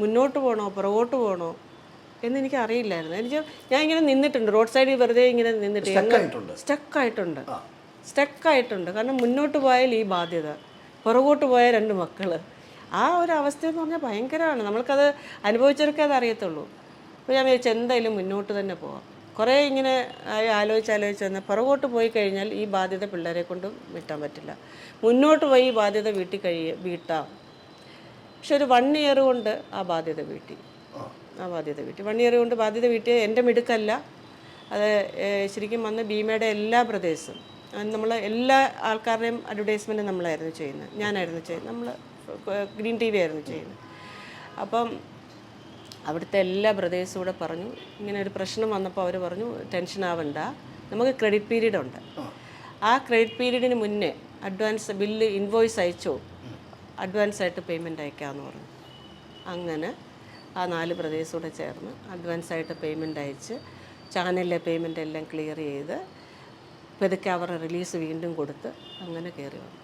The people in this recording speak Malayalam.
മുന്നോട്ട് പോകണോ പുറകോട്ട് പോകണോ എന്നെനിക്ക് അറിയില്ലായിരുന്നു. ഞാൻ ഇങ്ങനെ നിന്നിട്ടുണ്ട്, റോഡ് സൈഡിൽ വെറുതെ ഇങ്ങനെ നിന്നിട്ട് സ്റ്റക്കായിട്ടുണ്ട്. കാരണം മുന്നോട്ട് പോയാൽ ഈ ബാധ്യത, പുറകോട്ട് പോയ 2 മക്കൾ, ആ ഒരു അവസ്ഥയെന്ന് പറഞ്ഞാൽ ഭയങ്കരമാണ്. നമ്മൾക്കത് അനുഭവിച്ചവർക്കേ അത് അറിയത്തുള്ളൂ. അപ്പോൾ ഞാൻ വിചാരിച്ചു എന്തായാലും മുന്നോട്ട് തന്നെ പോകാം. കുറേ ഇങ്ങനെ ആലോചിച്ച് വന്നാൽ പുറകോട്ട് പോയി കഴിഞ്ഞാൽ ഈ ബാധ്യത പിള്ളേരെ കൊണ്ട് വീട്ടാൻ പറ്റില്ല. മുന്നോട്ട് പോയി ഈ ബാധ്യത വീട്ടാം. പക്ഷെ ഒരു 1 ഇയർ കൊണ്ട് ആ ബാധ്യത വീട്ടി. 1 ഇയർ കൊണ്ട് ബാധ്യത വീട്ടിയത് എൻ്റെ മിടുക്കല്ല. അത് ശരിക്കും വന്ന് ഭീമയുടെ എല്ലാ ബ്രദേഴ്സും, നമ്മൾ എല്ലാ ആൾക്കാരുടെയും അഡ്വർടൈസ്മെൻറ്റ് നമ്മളായിരുന്നു ചെയ്യുന്നത്, ഞാനായിരുന്നു ചെയ്യുന്നത്, നമ്മൾ ഗ്രീൻ TV ആയിരുന്നു ചെയ്യുന്നത്. അപ്പം അവിടുത്തെ എല്ലാ ബ്രദേഴ്സും കൂടെ പറഞ്ഞു, ഇങ്ങനെ ഒരു പ്രശ്നം വന്നപ്പോൾ അവർ പറഞ്ഞു ടെൻഷൻ ആവണ്ട, നമുക്ക് ക്രെഡിറ്റ് പീരീഡ് ഉണ്ട്, ആ ക്രെഡിറ്റ് പീരീഡിന് മുന്നേ അഡ്വാൻസ് ബില്ല് ഇൻവോയ്സ് അയച്ചോ, അഡ്വാൻസ് ആയിട്ട് പേയ്മെൻറ്റ് അയക്കാമെന്ന് പറഞ്ഞു. അങ്ങനെ ആ 4 ബ്രദേഴ്സും കൂടെ ചേർന്ന് അഡ്വാൻസ് ആയിട്ട് പേയ്മെൻറ്റ് അയച്ച് ചാനലിലെ പേയ്മെൻ്റ് എല്ലാം ക്ലിയർ ചെയ്ത് പതുക്കെ അവരുടെ റിലീസ് വീണ്ടും കൊടുത്ത് അങ്ങനെ കയറി വന്നു.